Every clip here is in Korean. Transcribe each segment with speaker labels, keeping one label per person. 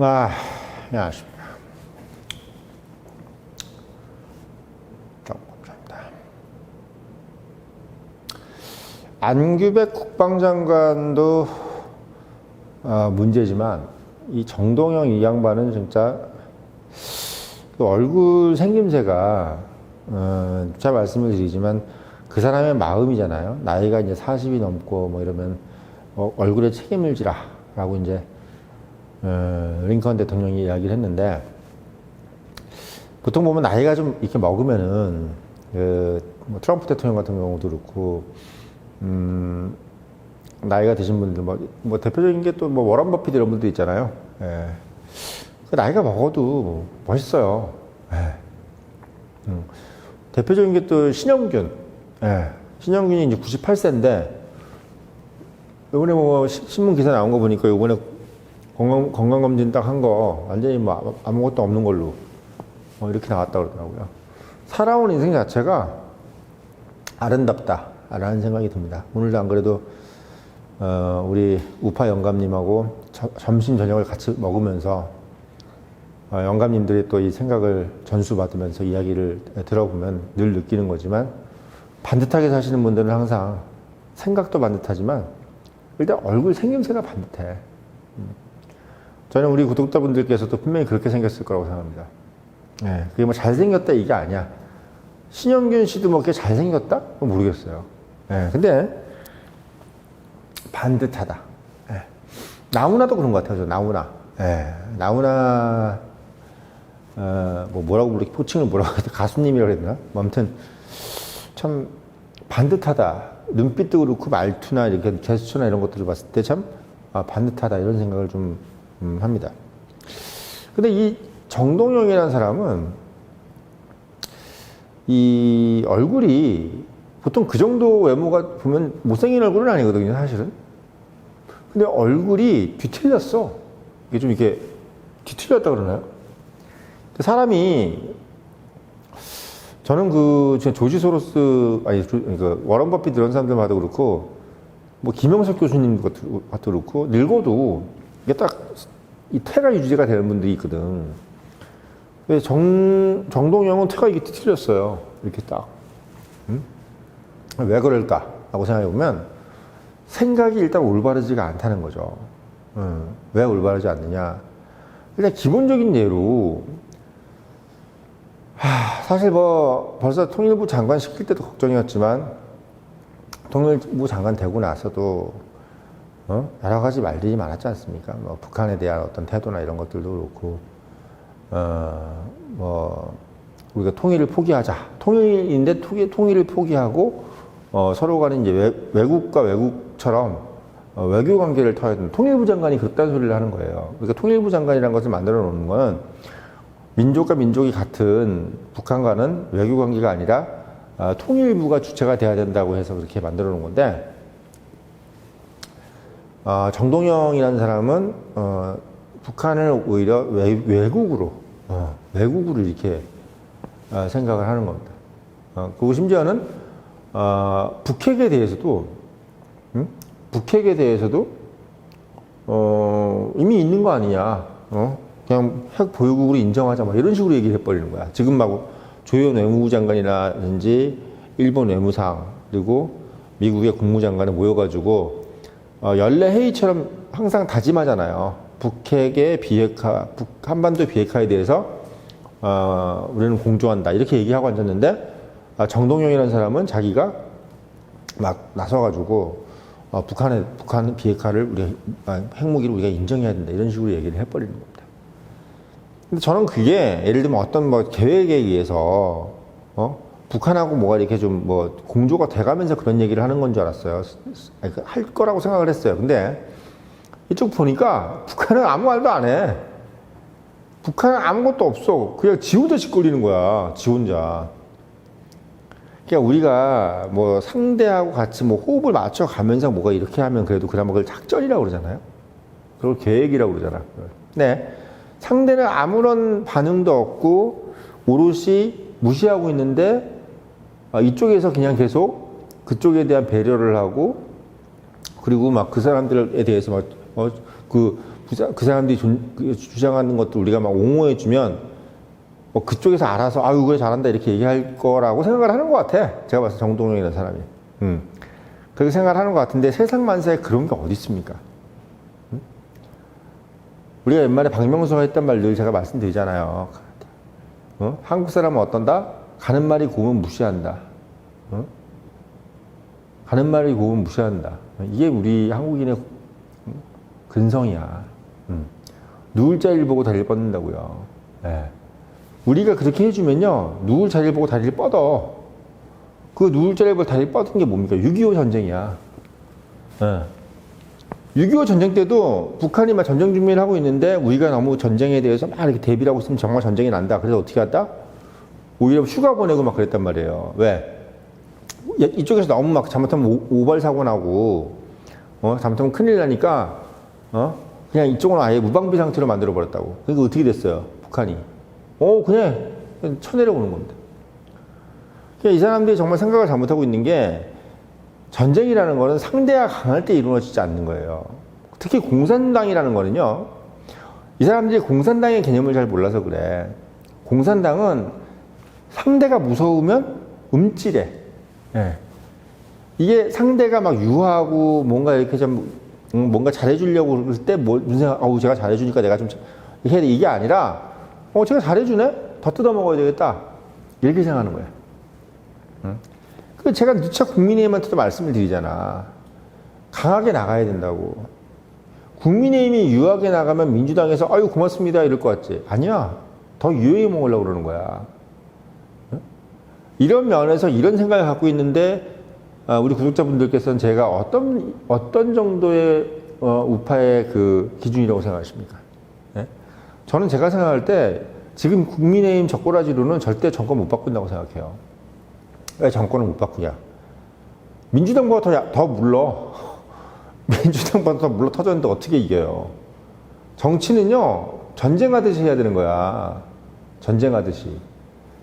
Speaker 1: 안녕하십니까. 감사합니다. 안규백 국방장관도 문제지만 이 정동영 이 양반은 진짜 그 얼굴 생김새가 제가 말씀을 드리지만 그 사람의 마음이잖아요. 나이가 이제 40이 넘고 뭐 이러면 얼굴에 책임을 지라 라고 이제 링컨 대통령이 이야기를 했는데, 보통 보면 나이가 좀 이렇게 먹으면은 뭐 트럼프 대통령 같은 경우도 그렇고 나이가 드신 분들 뭐 대표적인 게 또 뭐 워런 버핏 이런 분도 있잖아요. 예. 그 나이가 먹어도 멋있어요. 예. 대표적인 게 또 신영균. 예. 신영균이 이제 98세인데 이번에 뭐 신문 기사 나온 거 보니까 이번에 건강검진 딱 한 거 완전히 뭐 아무것도 없는 걸로 이렇게 나왔다 그러더라고요. 살아온 인생 자체가 아름답다라는 생각이 듭니다. 오늘도 안 그래도 우리 우파 영감님하고 점심 저녁을 같이 먹으면서 영감님들이 또 이 생각을 전수받으면서 이야기를 들어보면 늘 느끼는 거지만, 반듯하게 사시는 분들은 항상 생각도 반듯하지만 일단 얼굴 생김새가 반듯해. 저는 우리 구독자분들께서도 분명히 그렇게 생겼을 거라고 생각합니다. 예, 그게 뭐 잘생겼다 이게 아니야. 신영균 씨도 뭐 그렇게 잘생겼다? 모르겠어요. 예, 근데 반듯하다. 예. 나훈아도 그런 것 같아요. 나훈아. 예, 나훈아 뭐라고 부르기 호칭을 뭐라고 해야 돼? 가수님이라고 해야 되나? 뭐 아무튼 참 반듯하다. 눈빛도 그렇고 말투나 이렇게 제스처나 이런 것들을 봤을 때 참 반듯하다 이런 생각을 좀 합니다. 근데 이 정동영이라는 사람은 이 얼굴이 보통 그 정도 외모가 보면 못생긴 얼굴은 아니거든요, 사실은. 근데 얼굴이 뒤틀렸어. 이게 좀 이렇게 뒤틀렸다 그러나요? 사람이, 저는 조지 소로스, 워런 버핏 이런 사람들 봐도 그렇고, 뭐 김영석 교수님 것도 그렇고, 늙어도 이게 딱 이 태가 유지가 되는 분들이 있거든. 근데 정동영은 태가 이게 뒤틀렸어요. 이렇게 딱. 왜 그럴까라고 생각해보면 생각이 일단 올바르지가 않다는 거죠. 왜 올바르지 않느냐. 일단 기본적인 예로, 사실 뭐 벌써 통일부 장관 시킬 때도 걱정이었지만 통일부 장관 되고 나서도 여러 가지 말들이 많았지 않습니까? 뭐 북한에 대한 어떤 태도나 이런 것들도 그렇고, 뭐 우리가 통일을 포기하자. 통일인데 통일을 포기하고 서로 간에 이제 외국과 외국처럼 외교 관계를 터야 되는, 통일부 장관이 그딴 소리를 하는 거예요. 그러니까 통일부 장관이라는 것을 만들어 놓는 건 민족과 민족이 같은 북한과는 외교 관계가 아니라 통일부가 주체가 돼야 된다고 해서 그렇게 만들어 놓은 건데, 정동영이라는 사람은 북한을 오히려 외국으로 이렇게 생각을 하는 겁니다. 그리고 심지어는 북핵에 대해서도 이미 있는 거 아니냐, 그냥 핵 보유국으로 인정하자, 막 이런 식으로 얘기를 해버리는 거야. 지금 막 조현 외무부 장관이라든지 일본 외무상 그리고 미국의 국무장관이 모여가지고 연례 회의처럼 항상 다짐하잖아요. 북핵의 비핵화, 한반도 비핵화에 대해서 우리는 공조한다 이렇게 얘기하고 앉았는데, 정동영이라는 사람은 자기가 막 나서가지고 북한 비핵화를 핵무기를 우리가 인정해야 된다 이런 식으로 얘기를 해버리는 겁니다. 근데 저는 그게 예를 들면 어떤 뭐 계획에 의해서 북한하고 뭐가 이렇게 좀 뭐 공조가 돼가면서 그런 얘기를 하는 건 줄 알았어요. 할 거라고 생각을 했어요. 근데 이쪽 보니까 북한은 아무 말도 안 해. 북한은 아무것도 없어. 그냥 지 혼자 짓거리는 거야. 지 혼자. 그러니까 우리가 뭐 상대하고 같이 뭐 호흡을 맞춰 가면서 뭐가 이렇게 하면 그래도 그나마 그걸 작전이라고 그러잖아요. 그걸 계획이라고 그러잖아. 네. 상대는 아무런 반응도 없고 오롯이 무시하고 있는데 이쪽에서 그냥 계속 그쪽에 대한 배려를 하고, 그리고 막 그 사람들에 대해서 막 그 사람들이 주장하는 것도 우리가 막 옹호해주면 뭐 그쪽에서 알아서 아유 그래 잘한다 이렇게 얘기할 거라고 생각을 하는 것 같아. 제가 봤을 때 정동영이라는 사람이. 그렇게 생각을 하는 것 같은데 세상 만사에 그런 게 어디 있습니까? 우리가 옛말에 박명수가 했던 말 늘 제가 말씀드리잖아요. 한국 사람은 어떤다? 가는 말이 고우면 무시한다. 가는 말이 고우면 무시한다. 이게 우리 한국인의 근성이야. 누울 자리를 보고 다리를 뻗는다고요. 네. 우리가 그렇게 해주면요, 누울 자리를 보고 다리를 뻗어. 그 누울 자리를 보고 다리를 뻗은 게 뭡니까? 6.25 전쟁이야. 네. 6.25 전쟁 때도 북한이 막 전쟁 준비를 하고 있는데 우리가 너무 전쟁에 대해서 막 이렇게 대비를 하고 있으면 정말 전쟁이 난다. 그래서 어떻게 한다? 오히려 휴가 보내고 막 그랬단 말이에요. 왜? 이쪽에서 너무 막 잘못하면 오발 사고 나고, 잘못하면 큰일 나니까, 그냥 이쪽은 아예 무방비 상태로 만들어 버렸다고. 그러니까 어떻게 됐어요? 북한이. 그냥 쳐내려오는 겁니다. 그러니까 이 사람들이 정말 생각을 잘못하고 있는 게 전쟁이라는 거는 상대가 강할 때 이루어지지 않는 거예요. 특히 공산당이라는 거는요, 이 사람들이 공산당의 개념을 잘 몰라서 그래. 공산당은 상대가 무서우면 움찔해. 예. 이게 상대가 막 유하고 뭔가 이렇게 좀 뭔가 잘해주려고 그럴 때 무슨 생각, 제가 잘해주니까 내가 좀 해야 돼. 이게 아니라, 제가 잘해주네? 더 뜯어먹어야 되겠다. 이렇게 생각하는 거예요. 그 제가 누차 국민의힘한테도 말씀을 드리잖아. 강하게 나가야 된다고. 국민의힘이 유하게 나가면 민주당에서 아유 고맙습니다 이럴 것 같지? 아니야. 더 유하게 먹으려고 그러는 거야. 이런 면에서 이런 생각을 갖고 있는데 우리 구독자분들께서는 제가 어떤 정도의 우파의 그 기준이라고 생각하십니까? 예? 저는 제가 생각할 때 지금 국민의힘 젓가락으로는 절대 정권 못 바꾼다고 생각해요. 왜 정권을 못 바꾸냐? 민주당보다 더 물러. 민주당보다 더 물러 터졌는데 어떻게 이겨요? 정치는요, 전쟁하듯이 해야 되는 거야. 전쟁하듯이.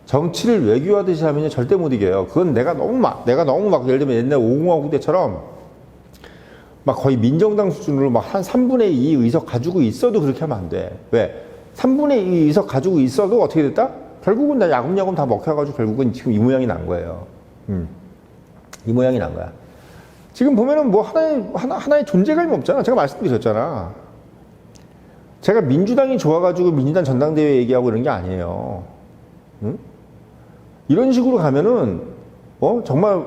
Speaker 1: 정치를 외교하듯이 하면 절대 못 이겨요. 그건 내가 너무 막, 예를 들면 옛날 5공화국 때처럼 막 거의 민정당 수준으로 막 한 3분의 2 의석 가지고 있어도 그렇게 하면 안 돼. 왜? 3분의 2 의석 가지고 있어도 어떻게 됐다? 결국은 나 야금야금 다 먹혀가지고 결국은 지금 이 모양이 난 거예요. 이 모양이 난 거야. 지금 보면은 뭐 하나의 존재감이 없잖아. 제가 말씀드렸잖아. 제가 민주당이 좋아가지고 민주당 전당대회 얘기하고 이런 게 아니에요. 이런 식으로 가면은, 정말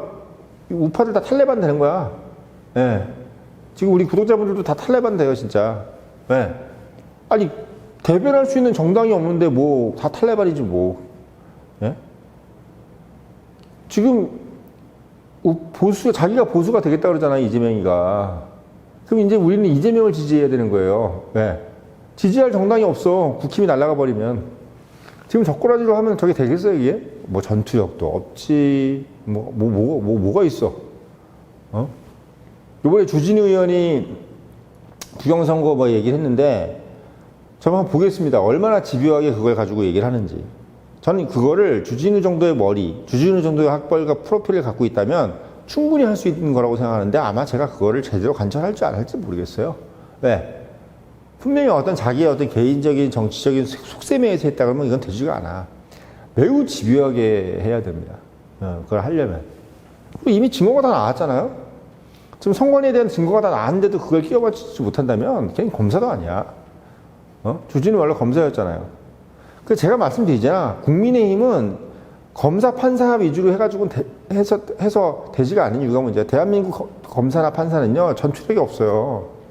Speaker 1: 우파들 다 탈레반 되는 거야. 예. 지금 우리 구독자분들도 다 탈레반 돼요, 진짜. 예. 아니, 대변할 수 있는 정당이 없는데 뭐 다 탈레반이지 뭐. 예? 지금 자기가 보수가 되겠다 그러잖아, 이재명이가. 그럼 이제 우리는 이재명을 지지해야 되는 거예요. 왜? 지지할 정당이 없어. 국힘이 날아가 버리면. 지금 젓가락으로 하면 저게 되겠어요, 이게? 뭐 전투력도 없지. 뭐가 있어? 요번에 주진우 의원이 부정선거 뭐 얘기를 했는데 저는 한번 보겠습니다. 얼마나 집요하게 그걸 가지고 얘기를 하는지. 저는 그거를 주진우 정도의 머리, 주진우 정도의 학벌과 프로필을 갖고 있다면 충분히 할 수 있는 거라고 생각하는데 아마 제가 그거를 제대로 관찰할지 안 할지 모르겠어요. 왜? 분명히 어떤 자기의 어떤 개인적인 정치적인 속셈에서 했다 그러면 이건 되지가 않아. 매우 집요하게 해야 됩니다. 그걸 하려면. 이미 증거가 다 나왔잖아요. 지금 선관위에 대한 증거가 다 나왔는데도 그걸 끼워맞추지 못한다면 걔는 검사도 아니야. 주진우 원래 검사였잖아요. 그래서 제가 말씀드리잖아. 국민의힘은 검사, 판사 위주로 해가지고 해서 되지가 않은 이유가 문제야. 대한민국 검사나 판사는요, 전투력이 없어요.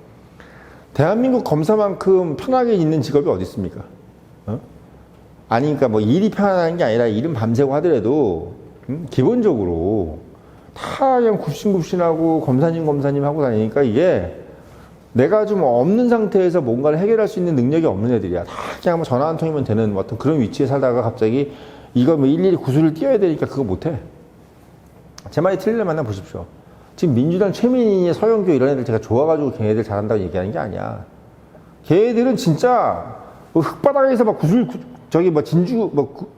Speaker 1: 대한민국 검사만큼 편하게 있는 직업이 어디 있습니까? 아니, 그러니까 뭐 일이 편안한 게 아니라 일은 밤새고 하더라도, 기본적으로 다 그냥 굽신굽신하고 검사님 하고 다니니까 이게 내가 좀 없는 상태에서 뭔가를 해결할 수 있는 능력이 없는 애들이야. 다 그냥 뭐 전화 한 통이면 되는 어떤 그런 위치에 살다가 갑자기 이거 뭐 일일이 구슬을 띄워야 되니까 그거 못해. 제 말이 틀리려면 만나 보십시오. 지금 민주당 최민희, 서영교 이런 애들 제가 좋아가지고 걔네들 잘한다고 얘기하는 게 아니야. 걔네들은 진짜 뭐 흙바닥에서 막 진주,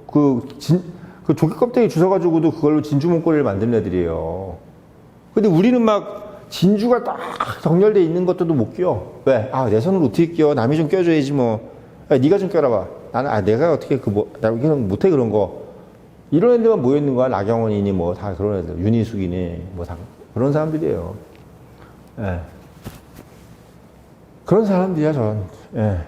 Speaker 1: 그 조개 껍데기 주워가지고도 그걸로 진주 목걸이를 만드는 애들이에요. 근데 우리는 막 진주가 딱 정렬돼 있는 것들도 못 끼워. 왜? 아, 내 손으로 어떻게 끼워? 남이 좀 껴줘야지 뭐. 야, 네가 좀 껴라봐. 나는 내가 어떻게 나 그냥 못해 그런 거. 이런 애들만 모여 있는 거야. 나경원이니 뭐 다 그런 애들, 윤희숙이니 뭐 다 그런 사람들이에요. 예. 그런 사람들이야 전. 예.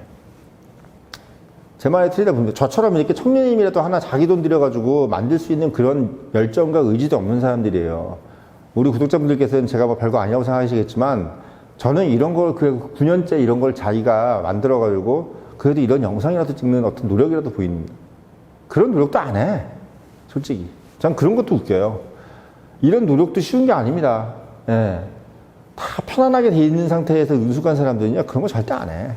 Speaker 1: 제 말에 틀리다 보면 저처럼 이렇게 청년님이라도 하나 자기 돈 들여가지고 만들 수 있는 그런 열정과 의지도 없는 사람들이에요. 우리 구독자분들께서는 제가 뭐 별거 아니라고 생각하시겠지만 저는 이런 걸 그 9년째 이런 걸 자기가 만들어가지고 그래도 이런 영상이라도 찍는 어떤 노력이라도 보입니다. 그런 노력도 안 해. 솔직히. 전 그런 것도 웃겨요. 이런 노력도 쉬운 게 아닙니다. 예. 다 편안하게 돼 있는 상태에서 능숙한 사람들은요, 그런 거 절대 안 해.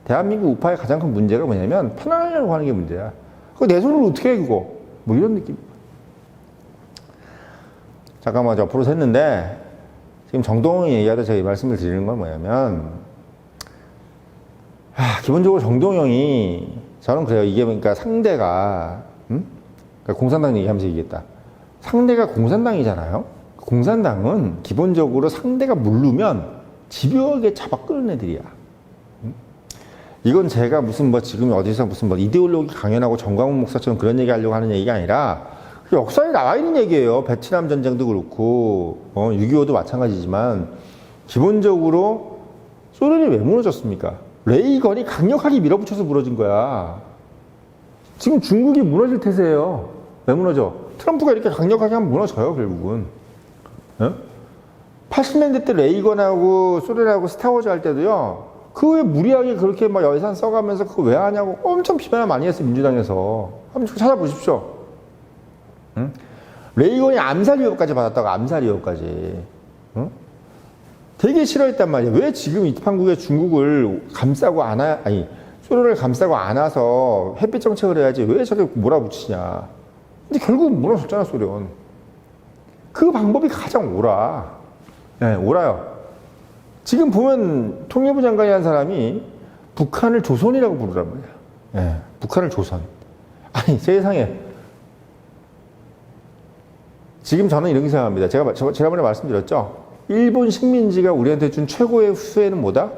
Speaker 1: 대한민국 우파의 가장 큰 문제가 뭐냐면, 편안하려고 하는 게 문제야. 그거 내 손으로 어떻게 해, 그거? 뭐 이런 느낌. 잠깐만, 저 앞으로 샜는데, 지금 정동영이 얘기하다 제가 이 말씀을 드리는 건 뭐냐면, 기본적으로 정동영이, 저는 그래요. 이게 그러니까 상대가, 그러니까 공산당 얘기하면서 얘기했다. 상대가 공산당이잖아요. 공산당은 기본적으로 상대가 물르면 집요하게 잡아 끄는 애들이야. 이건 제가 무슨 뭐 지금 어디서 무슨 뭐 이데올로기 강연하고 정광훈 목사처럼 그런 얘기 하려고 하는 얘기가 아니라 역사에 나와 있는 얘기예요. 베트남 전쟁도 그렇고 6.25도 마찬가지지만 기본적으로 소련이 왜 무너졌습니까? 레이건이 강력하게 밀어붙여서 무너진 거야. 지금 중국이 무너질 태세예요. 왜 무너져? 트럼프가 이렇게 강력하게 하면 무너져요, 결국은. 80년대 때 레이건하고 소련하고 스타워즈 할 때도요, 그 왜 무리하게 그렇게 막 예산 써가면서 그거 왜 하냐고 엄청 비판을 많이 했어요, 민주당에서. 한번 찾아보십시오. 레이건이 암살 위협까지 받았다고, 암살 위협까지. 되게 싫어했단 말이에요. 왜 지금 입한국에 중국을 감싸고 소련을 감싸고 안아서 햇빛 정책을 해야지 왜 저렇게 몰아붙이냐. 근데 결국은 무너졌잖아, 소련. 그 방법이 가장 옳아. 네, 옳아요. 지금 보면 통일부 장관이 한 사람이 북한을 조선이라고 부르란 말이야. 네, 북한을 조선. 아니, 세상에. 지금 저는 이렇게 생각합니다. 제가 지난번에 말씀드렸죠. 일본 식민지가 우리한테 준 최고의 후회는 뭐다?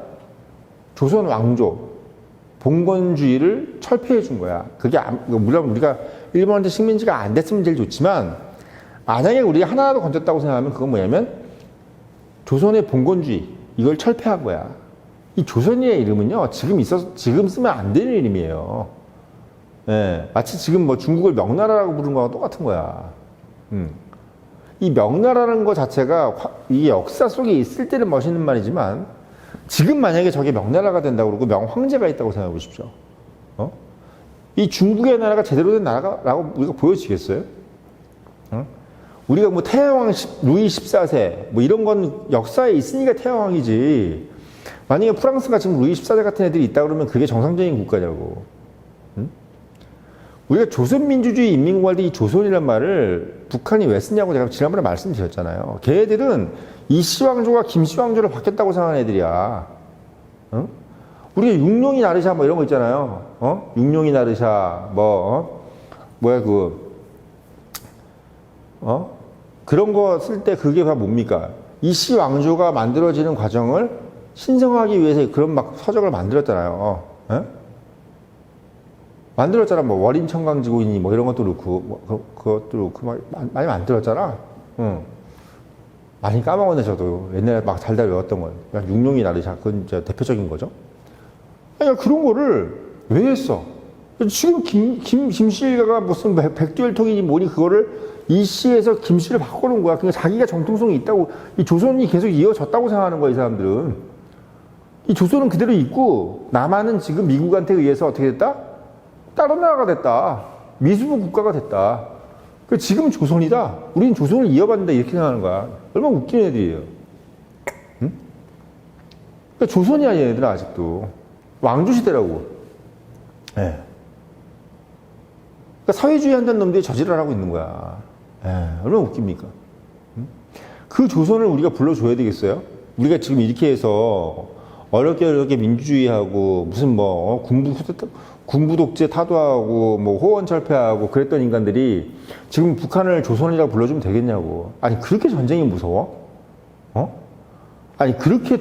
Speaker 1: 조선 왕조, 봉건주의를 철폐해 준 거야. 그게, 물론 우리가 일본한테 식민지가 안 됐으면 제일 좋지만, 만약에 우리가 하나라도 건졌다고 생각하면 그건 뭐냐면, 조선의 봉건주의, 이걸 철폐한 거야. 이 조선이의 이름은요, 지금 쓰면 안 되는 이름이에요. 예, 마치 지금 뭐 중국을 명나라라고 부르는 거랑 똑같은 거야. 이 명나라는 것 자체가 이게 역사 속에 있을 때는 멋있는 말이지만 지금 만약에 저게 명나라가 된다고 그러고 명황제가 있다고 생각해 보십시오. 이 중국의 나라가 제대로 된 나라라고 우리가 보여지겠어요? 우리가 뭐 태양왕 루이 14세 뭐 이런 건 역사에 있으니까 태양왕이지. 만약에 프랑스가 지금 루이 14세 같은 애들이 있다 그러면 그게 정상적인 국가냐고. 우리가 조선민주주의 인민공화국 이 조선이란 말을 북한이 왜 쓰냐고 제가 지난번에 말씀드렸잖아요. 걔네들은 이씨왕조가 김씨왕조를 바뀌었다고 생각하는 애들이야. 우리가 육룡이 나르샤 뭐 이런 거 있잖아요. 육룡이 나르샤 그런 거 쓸 때 그게 다 뭡니까? 이씨왕조가 만들어지는 과정을 신성하기 위해서 그런 막 서적을 만들었잖아요. 만들었잖아. 뭐 월인청강지고이니 뭐 이런 것도 그렇고 그것도 그렇고 많이 만들었잖아. 많이 까먹었네 저도. 옛날에 막 달달 외웠던 건. 육룡이 나르샤 그건 이제 대표적인 거죠. 아니 그런 거를 왜 했어? 지금 김씨가 무슨 백두혈통이니 뭐니 그거를 이씨에서 김씨를 바꾸는 거야. 그러니까 자기가 정통성이 있다고 이 조선이 계속 이어졌다고 생각하는 거야 이 사람들은. 이 조선은 그대로 있고 남한은 지금 미국한테 의해서 어떻게 됐다? 다른 나라가 됐다. 미수부 국가가 됐다. 지금 조선이다. 우리는 조선을 이어받는다. 이렇게 생각하는 거야. 얼마나 웃기는 애들이에요. 그러니까 조선이야, 얘네들은 아직도. 왕조시대라고. 예. 그러니까 사회주의 한다는 놈들이 저지랄 하고 있는 거야. 얼마나 웃깁니까? 그 조선을 우리가 불러줘야 되겠어요? 우리가 지금 이렇게 해서 어렵게 민주주의하고 무슨 군부 독재 타도하고 뭐 호원 철폐하고 그랬던 인간들이 지금 북한을 조선이라고 불러주면 되겠냐고. 아니 그렇게 전쟁이 무서워? 아니 그렇게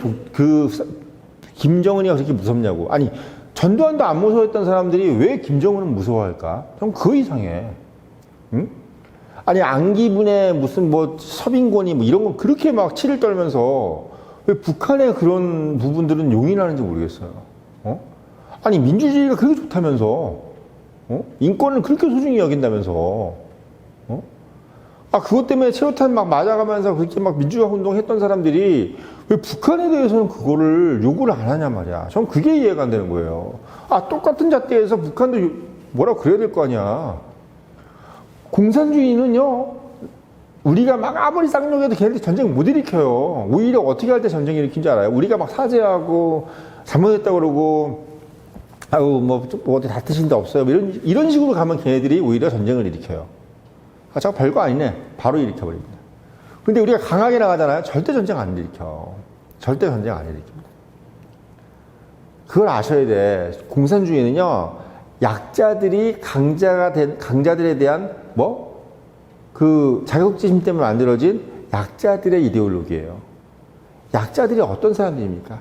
Speaker 1: 김정은이가 그렇게 무섭냐고. 아니 전두환도 안 무서워했던 사람들이 왜 김정은은 무서워할까? 좀 그 이상해. 응? 아니 안기부의 무슨 뭐 서빙권이 뭐 이런 거 그렇게 막 치를 떨면서 왜 북한의 그런 부분들은 용인하는지 모르겠어요. 어? 아니 민주주의가 그렇게 좋다면서, 어? 인권을 그렇게 소중히 여긴다면서, 어? 아 그것 때문에 최루탄 막 맞아가면서 그렇게 막 민주화 운동했던 사람들이 왜 북한에 대해서는 그거를 요구를 안 하냐 말이야. 전 그게 이해가 안 되는 거예요. 아 똑같은 잣대에서 북한도 뭐라 그래야 될 거 아니야. 공산주의는요, 우리가 막 아무리 쌍욕해도 걔네들 전쟁 못 일으켜요. 오히려 어떻게 할 때 전쟁 일으킨 줄 알아요? 우리가 막 사죄하고 잘못했다고 그러고 아유 뭐 어디 다투신 데 없어요. 이런 식으로 가면 걔네들이 오히려 전쟁을 일으켜요. 아 저거 별거 아니네. 바로 일으켜버립니다. 근데 우리가 강하게 나가잖아요. 절대 전쟁 안 일으켜. 절대 전쟁 안 일으킵니다. 그걸 아셔야 돼. 공산주의는요, 약자들이 강자들에 대한 그 자격지심 때문에 만들어진 약자들의 이데올로기예요. 약자들이 어떤 사람들입니까?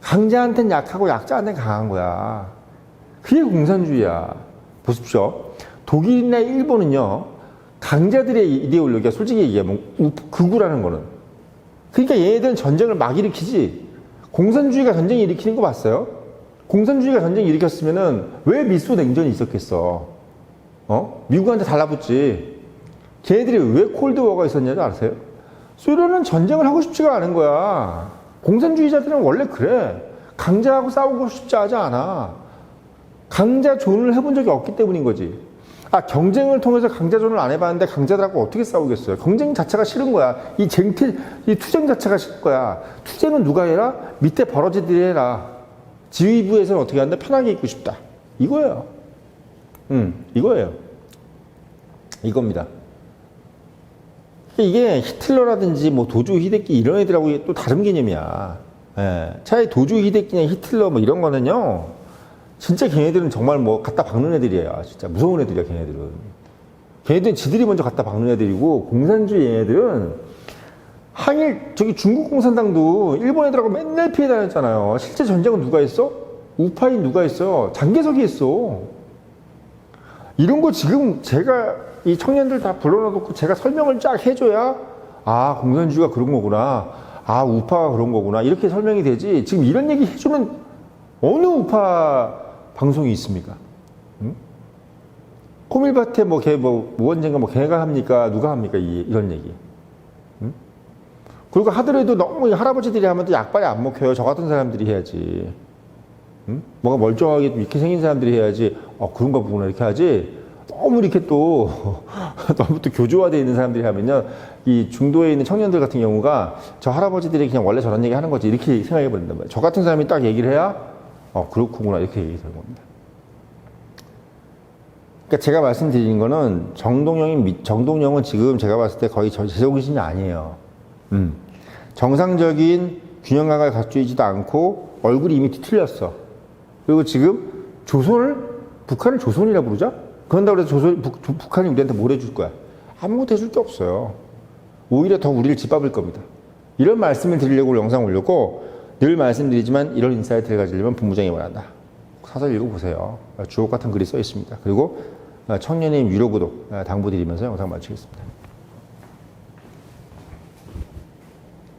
Speaker 1: 강자한테는 약하고 약자한테는 강한 거야. 그게 공산주의야. 보십시오. 독일이나 일본은요, 강자들의 이데올로기가 솔직히 얘기하면 극우라는 거는. 그러니까 얘네들은 전쟁을 막 일으키지. 공산주의가 전쟁 일으키는 거 봤어요? 공산주의가 전쟁 일으켰으면은 왜 미소 냉전이 있었겠어? 미국한테 달라붙지. 걔네들이 왜 콜드워가 있었냐도 아세요? 소련은 전쟁을 하고 싶지가 않은 거야. 공산주의자들은 원래 그래. 강자하고 싸우고 싶지 하지 않아. 강자존을 해본 적이 없기 때문인 거지. 아, 경쟁을 통해서 강자존을 안 해봤는데 강자들하고 어떻게 싸우겠어요? 경쟁 자체가 싫은 거야. 이 투쟁 자체가 싫은 거야. 투쟁은 누가 해라? 밑에 버러지들이 해라. 지휘부에서는 어떻게 하는데 편하게 있고 싶다. 이거예요. 이거예요. 이겁니다. 이게 히틀러라든지 뭐 도주 히데키 이런 애들하고 또 다른 개념이야. 예. 차라리 도주 히데키나 히틀러 뭐 이런 거는요, 진짜 걔네들은 정말 뭐 갖다 박는 애들이에요. 진짜 무서운 애들이야, 걔네들은. 걔네들은 지들이 먼저 갖다 박는 애들이고, 공산주의 얘네들은 저기 중국 공산당도 일본 애들하고 맨날 피해 다녔잖아요. 실제 전쟁은 누가 했어? 우파인 누가 했어? 장개석이 했어. 이런 거 지금 제가 이 청년들 다 불러놓고 제가 설명을 쫙 해줘야, 아, 공산주의가 그런 거구나. 아, 우파가 그런 거구나. 이렇게 설명이 되지. 지금 이런 얘기 해주는 어느 우파 방송이 있습니까? 응? 코밀밭에 무언젠가 걔가 합니까? 누가 합니까? 이런 얘기. 응? 그리고 하더라도 너무 할아버지들이 하면 또 약발이 안 먹혀요. 저 같은 사람들이 해야지. 응? 뭐가 멀쩡하게 이렇게 생긴 사람들이 해야지. 그런가 보구나. 이렇게 하지. 너무 이렇게 또, 너무 또 교조화되어 있는 사람들이 하면요. 이 중도에 있는 청년들 같은 경우가 저 할아버지들이 그냥 원래 저런 얘기 하는 거지. 이렇게 생각해 버린단 말이에요. 저 같은 사람이 딱 얘기를 해야, 그렇구나. 이렇게 얘기 되는 겁니다. 그러니까 제가 말씀드린 거는 정동영은 지금 제가 봤을 때 거의 제정신이 아니에요. 정상적인 균형감을 갖추지도 않고 얼굴이 이미 뒤틀렸어. 그리고 지금 북한을 조선이라 부르자? 그런다고 해서 북한이 우리한테 뭘 해줄 거야? 아무것도 해줄 게 없어요. 오히려 더 우리를 짓밟을 겁니다. 이런 말씀을 드리려고 영상 올렸고, 늘 말씀드리지만 이런 인사이트를 가지려면 본부장이 원한다. 사설 읽어보세요. 주옥 같은 글이 써 있습니다. 그리고 청년의 유료 구독 당부드리면서 영상 마치겠습니다.